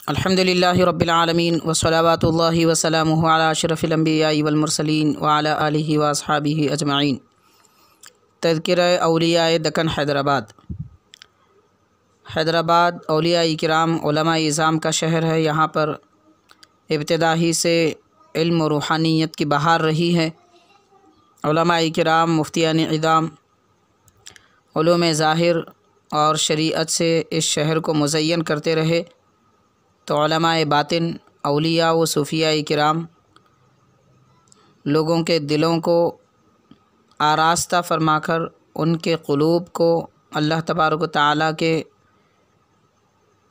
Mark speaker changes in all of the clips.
Speaker 1: الحمدللہ رب العالمین وصلواتُ وسلامہ علی اشرف الانبیاء والمرسلین وعلی آلہ واصحابہ اجمعین۔ تذکرہ اولیاء دکن حیدرآباد اولیاء کرام علماء اعظام کا شہر ہے۔ یہاں پر ابتدا ہی سے علم و روحانیت کی بہار رہی ہے۔ علماء کرام مفتیان اعظام علوم ظاہر اور شریعت سے اس شہر کو مزین کرتے رہے، تو علماء باطن اولیاء و صوفیاء کرام لوگوں کے دلوں کو آراستہ فرما کر ان کے قلوب کو اللہ تبارک و تعالیٰ کے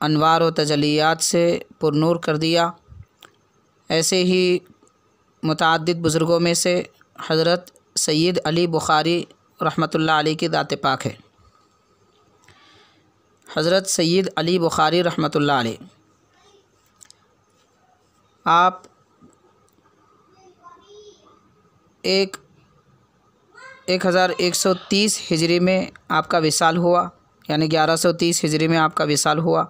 Speaker 1: انوار و تجلیات سے پرنور کر دیا۔ ایسے ہی متعدد بزرگوں میں سے حضرت سید علی بخاری رحمۃ اللہ علیہ کی ذات پاک ہے۔ حضرت سید علی بخاری رحمۃ اللہ علیہ آپ 1130 ہجری میں آپ کا وصال ہوا، یعنی 1130 ہجری میں آپ کا وصال ہوا،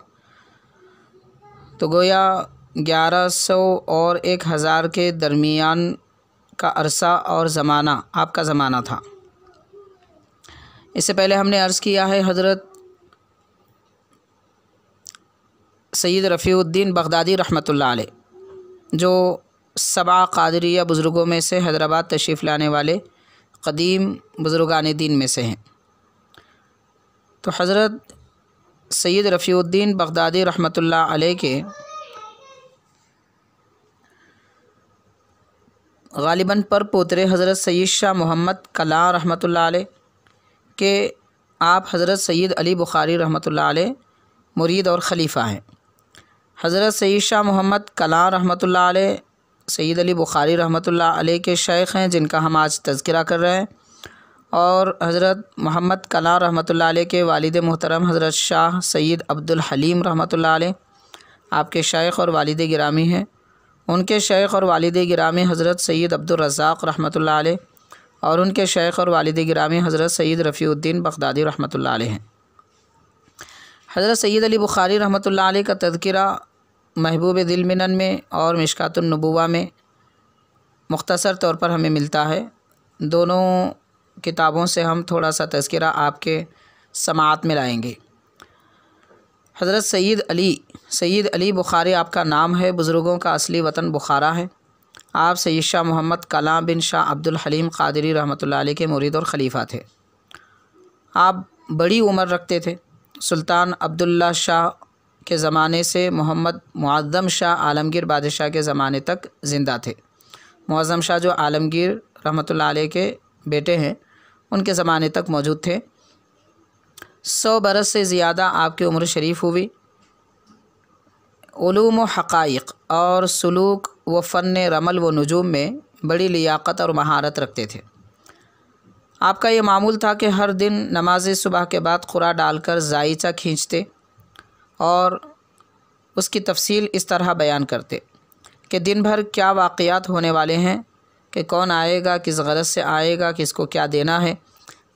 Speaker 1: تو گویا 1100 اور 1000 کے درمیان کا عرصہ اور زمانہ آپ کا زمانہ تھا۔ اس سے پہلے ہم نے عرض کیا ہے حضرت سید رفیع الدین بغدادی رحمۃ اللہ علیہ جو 7 قادریہ بزرگوں میں سے حیدرآباد تشریف لانے والے قدیم بزرگان دین میں سے ہیں۔ تو حضرت سید رفیع الدین بغدادی رحمۃ اللہ علیہ کے غالباً پر پوترے حضرت سید شاہ محمد کلاں رحمۃ اللہ علیہ کہ آپ حضرت سید علی بخاری رحمۃ اللہ علیہ مرید اور خلیفہ ہیں۔ حضرت سید شاہ محمد کلاں رحمۃ اللہ علیہ سید علی بخاری رحمۃ اللہ علیہ کے شیخ ہیں، جن کا ہم آج تذکرہ کر رہے ہیں، اور حضرت محمد کلاں رحمۃ اللہ علیہ کے والد محترم حضرت شاہ سید عبد الحلیم رحمۃ اللہ علیہ آپ کے شیخ اور والد گرامی ہیں۔ ان کے شیخ اور والد گرامی حضرت سید عبد الرزاق رحمۃ اللہ علیہ اور ان کے شیخ اور والد گرامی حضرت سید رفیع الدین بغدادی رحمۃ اللہ علیہ ہیں۔ حضرت سید علی بخاری رحمۃ اللہ علیہ کا تذکرہ محبوب دل منن میں اور مشکات النبوہ میں مختصر طور پر ہمیں ملتا ہے۔ دونوں کتابوں سے ہم تھوڑا سا تذکرہ آپ کے سماعت میں لائیں گے۔ حضرت سید علی بخاری آپ کا نام ہے، بزرگوں کا اصلی وطن بخارا ہے۔ آپ سید شاہ محمد کلاں بن شاہ عبد الحلیم قادری رحمۃ اللہ علیہ کے مرید اور خلیفہ تھے۔ آپ بڑی عمر رکھتے تھے۔ سلطان عبداللہ شاہ کے زمانے سے محمد معظم شاہ عالمگیر بادشاہ کے زمانے تک زندہ تھے۔ معظم شاہ جو عالمگیر رحمۃ اللہ علیہ کے بیٹے ہیں، ان کے زمانے تک موجود تھے۔ 100 برس سے زیادہ آپ کی عمر شریف ہوئی۔ علوم و حقائق اور سلوک و فن رمل و نجوم میں بڑی لیاقت اور مہارت رکھتے تھے۔ آپ کا یہ معمول تھا کہ ہر دن نماز صبح کے بعد قرآن ڈال کر زائچہ کھینچتے اور اس کی تفصیل اس طرح بیان کرتے کہ دن بھر کیا واقعات ہونے والے ہیں، کہ کون آئے گا، کس غرض سے آئے گا، کس کو کیا دینا ہے،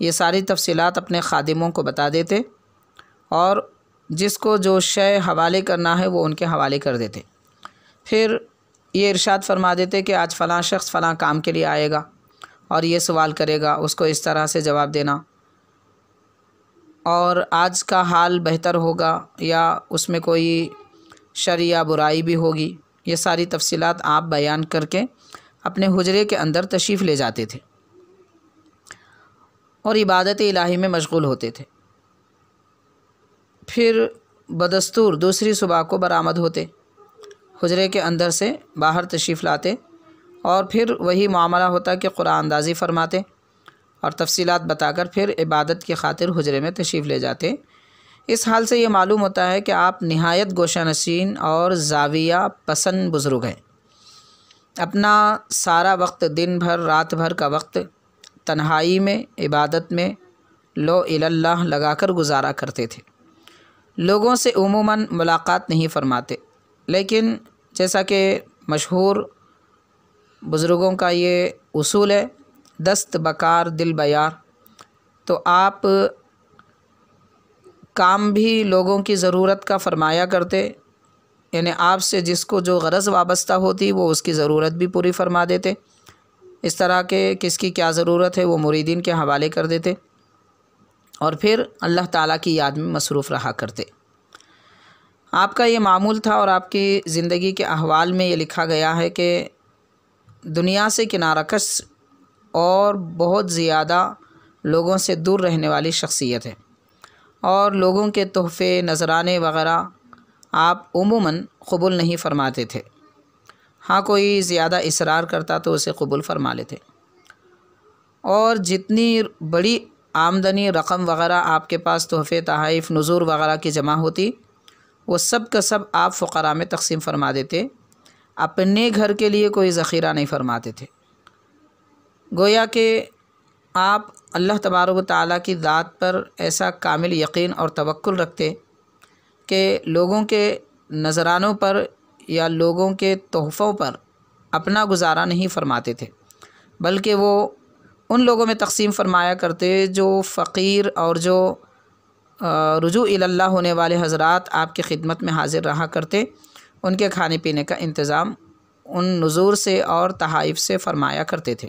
Speaker 1: یہ ساری تفصیلات اپنے خادموں کو بتا دیتے اور جس کو جو شے حوالے کرنا ہے وہ ان کے حوالے کر دیتے۔ پھر یہ ارشاد فرما دیتے کہ آج فلاں شخص فلاں کام کے لیے آئے گا اور یہ سوال کرے گا، اس کو اس طرح سے جواب دینا، اور آج کا حال بہتر ہوگا یا اس میں کوئی شر یا برائی بھی ہوگی۔ یہ ساری تفصیلات آپ بیان کر کے اپنے حجرے کے اندر تشریف لے جاتے تھے اور عبادت الہی میں مشغول ہوتے تھے۔ پھر بدستور دوسری صبح کو برآمد ہوتے، حجرے کے اندر سے باہر تشریف لاتے اور پھر وہی معاملہ ہوتا کہ قرآن اندازی فرماتے اور تفصیلات بتا کر پھر عبادت کی خاطر حجرے میں تشریف لے جاتے۔ اس حال سے یہ معلوم ہوتا ہے کہ آپ نہایت گوشہ نشین اور زاویہ پسند بزرگ ہیں۔ اپنا سارا وقت، دن بھر رات بھر کا وقت تنہائی میں عبادت میں لو اللہ لگا کر گزارا کرتے تھے۔ لوگوں سے عموماً ملاقات نہیں فرماتے، لیکن جیسا کہ مشہور بزرگوں کا یہ اصول ہے، دست بکار دل بیار، تو آپ کام بھی لوگوں کی ضرورت کا فرمایا کرتے یعنی آپ سے جس کو جو غرض وابستہ ہوتی وہ اس کی ضرورت بھی پوری فرما دیتے، اس طرح کے کس کی کیا ضرورت ہے وہ مریدین کے حوالے کر دیتے، اور پھر اللہ تعالیٰ کی یاد میں مصروف رہا کرتے۔ آپ کا یہ معمول تھا، اور آپ کی زندگی کے احوال میں یہ لکھا گیا ہے کہ دنیا سے کنارہ کش اور بہت زیادہ لوگوں سے دور رہنے والی شخصیت ہے، اور لوگوں کے تحفے نذرانے وغیرہ آپ عموماً قبول نہیں فرماتے تھے۔ ہاں کوئی زیادہ اصرار کرتا تو اسے قبول فرما لیتے، اور جتنی بڑی آمدنی رقم وغیرہ آپ کے پاس تحفے تحائف نذور وغیرہ کی جمع ہوتی وہ سب کا سب آپ فقراء میں تقسیم فرما دیتے، اپنے گھر کے لیے کوئی ذخیرہ نہیں فرماتے تھے۔ گویا کہ آپ اللہ تبارک و تعالیٰ کی ذات پر ایسا کامل یقین اور توکل رکھتے کہ لوگوں کے نذرانوں پر یا لوگوں کے تحفوں پر اپنا گزارا نہیں فرماتے تھے، بلکہ وہ ان لوگوں میں تقسیم فرمایا کرتے جو فقیر اور جو رجوع الی اللہ ہونے والے حضرات آپ کی خدمت میں حاضر رہا کرتے، ان کے کھانے پینے کا انتظام ان نذور سے اور تحائف سے فرمایا کرتے تھے۔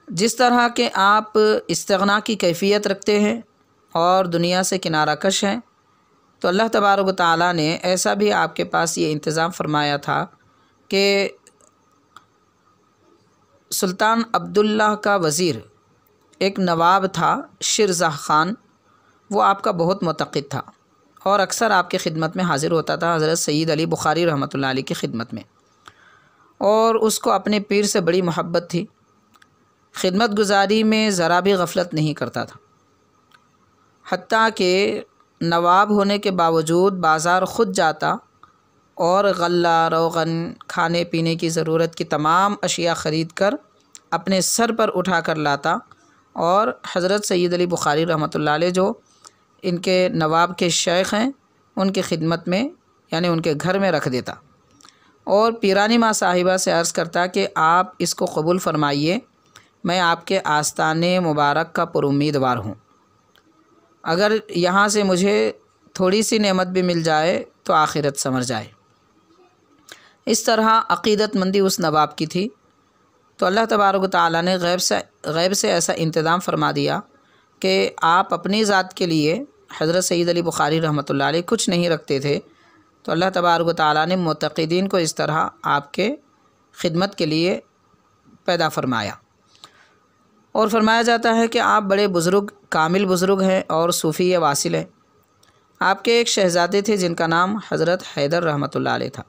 Speaker 1: جس طرح کہ آپ استغنا کی کیفیت رکھتے ہیں اور دنیا سے کنارہ کش ہیں، تو اللہ تبارک و تعالیٰ نے ایسا بھی آپ کے پاس یہ انتظام فرمایا تھا کہ سلطان عبداللہ کا وزیر ایک نواب تھا شیرزہ خان، وہ آپ کا بہت معتقد تھا اور اکثر آپ کی خدمت میں حاضر ہوتا تھا، حضرت سید علی بخاری رحمۃ اللہ علیہ کی خدمت میں، اور اس کو اپنے پیر سے بڑی محبت تھی، خدمت گزاری میں ذرا بھی غفلت نہیں کرتا تھا، حتیٰ کہ نواب ہونے کے باوجود بازار خود جاتا اور غلہ روغن کھانے پینے کی ضرورت کی تمام اشیاء خرید کر اپنے سر پر اٹھا کر لاتا، اور حضرت سید علی بخاری رحمۃ اللہ علیہ جو ان کے نواب کے شیخ ہیں ان کی خدمت میں یعنی ان کے گھر میں رکھ دیتا، اور پیرانی ماں صاحبہ سے عرض کرتا کہ آپ اس کو قبول فرمائیے، میں آپ کے آستانے مبارک کا پر امیدوار ہوں، اگر یہاں سے مجھے تھوڑی سی نعمت بھی مل جائے تو آخرت سنور جائے۔ اس طرح عقیدت مندی اس نواب کی تھی، تو اللہ تبارک و تعالیٰ نے غیب سے ایسا انتظام فرما دیا کہ آپ اپنی ذات کے لیے حضرت سید علی بخاری رحمۃ اللہ علیہ کچھ نہیں رکھتے تھے، تو اللہ تبارک و تعالیٰ نے معتقدین کو اس طرح آپ کے خدمت کے لیے پیدا فرمایا، اور فرمایا جاتا ہے کہ آپ بڑے بزرگ کامل بزرگ ہیں اور صوفی واصل ہیں۔ آپ کے ایک شہزادے تھے جن کا نام حضرت حیدر رحمۃ اللہ علیہ تھا،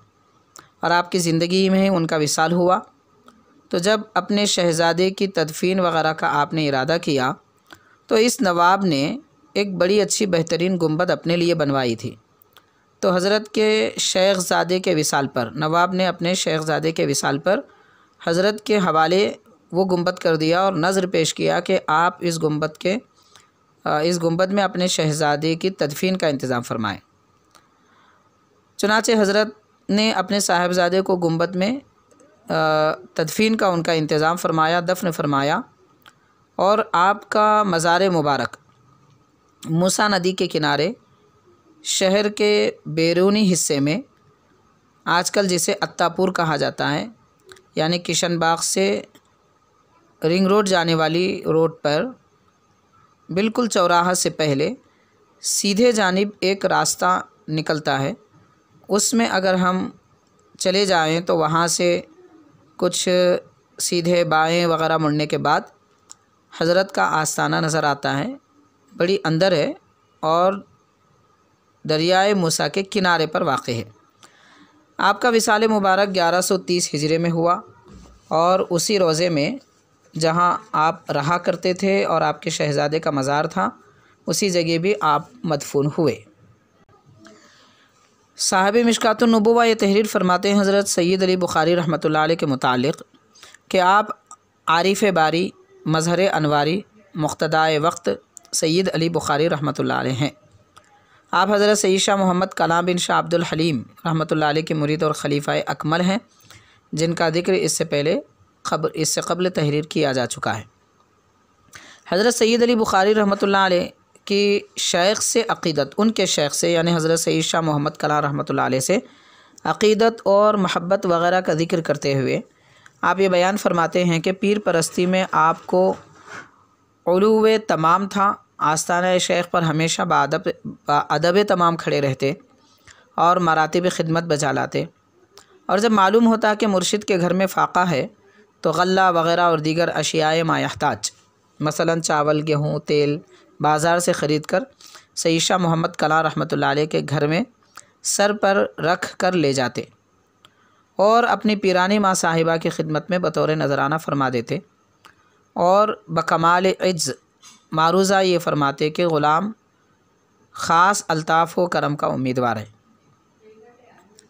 Speaker 1: اور آپ کی زندگی میں ان کا وصال ہوا، تو جب اپنے شہزادے کی تدفین وغیرہ کا آپ نے ارادہ کیا تو اس نواب نے ایک بڑی اچھی بہترین گنبد اپنے لیے بنوائی تھی، تو حضرت کے شیخ زادے کے وصال پر نواب نے اپنے شیخ زادے کے وصال پر حضرت کے حوالے وہ گنبد کر دیا اور نظر پیش کیا کہ آپ اس گنبد میں اپنے شہزادے کی تدفین کا انتظام فرمائیں۔ چنانچہ حضرت نے اپنے صاحبزادے کو گنبد میں تدفین کا ان کا انتظام فرمایا، دفن فرمایا، اور آپ کا مزار مبارک موسیٰ ندی کے کنارے شہر کے بیرونی حصے میں، آج کل جسے اتاپور کہا جاتا ہے، یعنی کشن باغ سے رنگ روڈ جانے والی روڈ پر بالکل چوراہا سے پہلے سیدھے جانب ایک راستہ نکلتا ہے، اس میں اگر ہم چلے جائیں تو وہاں سے کچھ سیدھے بائیں وغیرہ مڑنے کے بعد حضرت کا آستانہ نظر آتا ہے، بڑی اندر ہے اور دریائے موسیٰ کے کنارے پر واقع ہے۔ آپ کا وصال مبارک 1130 ہجری میں ہوا، اور اسی روضے میں جہاں آپ رہا کرتے تھے اور آپ کے شہزادے کا مزار تھا اسی جگہ بھی آپ مدفون ہوئے۔ صاحب مشکات النبوہ یہ تحریر فرماتے ہیں حضرت سید علی بخاری رحمۃ اللہ علیہ کے متعلق کہ آپ عارف باری مظہر انواری مقتدائے وقت سید علی بخاری رحمۃ اللہ علیہ ہیں۔ آپ حضرت سید شاہ محمد کلام بن شاہ عبد الحلیم رحمۃ اللہ علیہ کے مرید اور خلیفہ اکمل ہیں، جن کا ذکر اس سے قبل تحریر کیا جا چکا ہے۔ حضرت سید علی بخاری رحمۃ اللہ علیہ کہ شیخ سے عقیدت، ان کے شیخ سے یعنی حضرت سید شاہ محمد کلام رحمۃ اللہ علیہ سے عقیدت اور محبت وغیرہ کا ذکر کرتے ہوئے آپ یہ بیان فرماتے ہیں کہ پیر پرستی میں آپ کو علو تمام تھا، آستانہ شیخ پر ہمیشہ ادب تمام کھڑے رہتے اور مراتب خدمت بجا لاتے، اور جب معلوم ہوتا کہ مرشد کے گھر میں فاقہ ہے تو غلہ وغیرہ اور دیگر اشیاء ما یحتاج مثلا چاول، گیہوں، تیل بازار سے خرید کر سید شاہ محمد کلام رحمۃ اللہ علیہ کے گھر میں سر پر رکھ کر لے جاتے اور اپنی پیرانی ماں صاحبہ کی خدمت میں بطور نذرانہ فرما دیتے، اور بکمال عجز معروضہ یہ فرماتے کہ غلام خاص الطاف و کرم کا امیدوار ہے،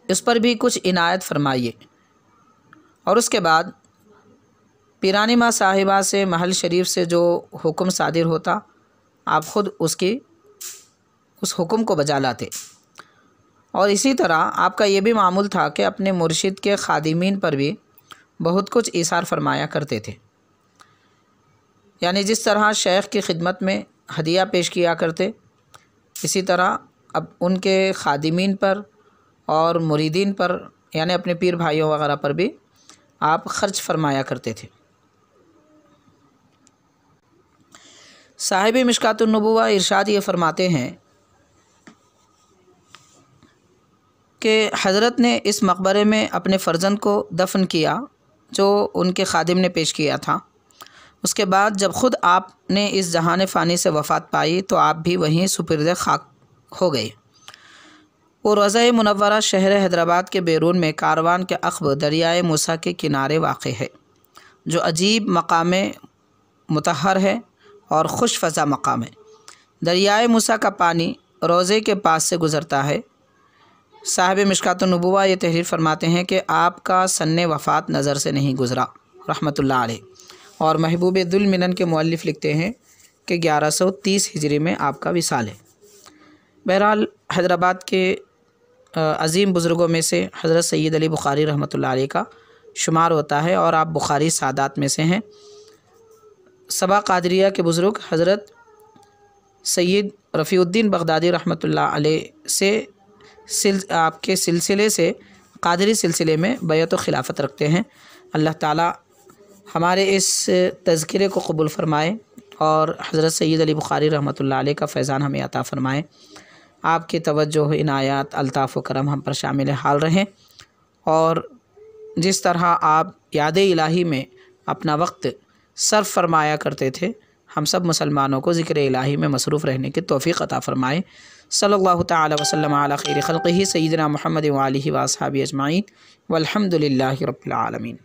Speaker 1: اس پر بھی کچھ عنایت فرمائیے۔ اور اس کے بعد پیرانی ماں صاحبہ سے محل شریف سے جو حکم صادر ہوتا آپ خود اس حکم کو بجا لاتے، اور اسی طرح آپ کا یہ بھی معمول تھا کہ اپنے مرشد کے خادمین پر بھی بہت کچھ ایثار فرمایا کرتے تھے، یعنی جس طرح شیخ کی خدمت میں ہدیہ پیش کیا کرتے اسی طرح اب ان کے خادمین پر اور مریدین پر یعنی اپنے پیر بھائیوں وغیرہ پر بھی آپ خرچ فرمایا کرتے تھے۔ صاحب مشکات النبوہ ارشاد یہ فرماتے ہیں کہ حضرت نے اس مقبرے میں اپنے فرزند کو دفن کیا جو ان کے خادم نے پیش کیا تھا، اس کے بعد جب خود آپ نے اس جہان فانی سے وفات پائی تو آپ بھی وہیں سپرد خاک ہو گئے۔ وہ روضہ منورہ شہر حیدرآباد کے بیرون میں کاروان کے عقب دریائے موسیٰ کے کنارے واقع ہے، جو عجیب مقام مطہر ہے اور خوش فضا مقام ہے۔ دریائے موسیٰ کا پانی روضے کے پاس سے گزرتا ہے۔ صاحب مشکات النبوہ یہ تحریر فرماتے ہیں کہ آپ کا سن وفات نظر سے نہیں گزرا رحمۃ اللہ علیہ، اور محبوب ذوالمنن کے مؤلف لکھتے ہیں کہ 1130 ہجری میں آپ کا وصال ہے۔ بہرحال حیدرآباد کے عظیم بزرگوں میں سے حضرت سید علی بخاری رحمۃ اللہ علیہ کا شمار ہوتا ہے، اور آپ بخاری سادات میں سے ہیں۔ سبا قادریہ کے بزرگ حضرت سید رفیع الدین بغدادی رحمۃ اللہ علیہ سے آپ کے سلسلے سے قادری سلسلے میں بیعت و خلافت رکھتے ہیں۔ اللہ تعالی ہمارے اس تذکرے کو قبول فرمائے اور حضرت سید علی بخاری رحمۃ اللہ علیہ کا فیضان ہمیں عطا فرمائے۔ آپ کی توجہ، عنایات، الطاف و کرم ہم پر شامل حال رہیں، اور جس طرح آپ یاد الہی میں اپنا وقت صرف فرمایا کرتے تھے، ہم سب مسلمانوں کو ذکر الہی میں مصروف رہنے کی توفیق عطا فرمائے۔ صلی اللہ تعالی وسلم علی خیر خلقہ سیدنا محمد و آلہ و اصحابہ اجمعین والحمد للہ رب العالمین۔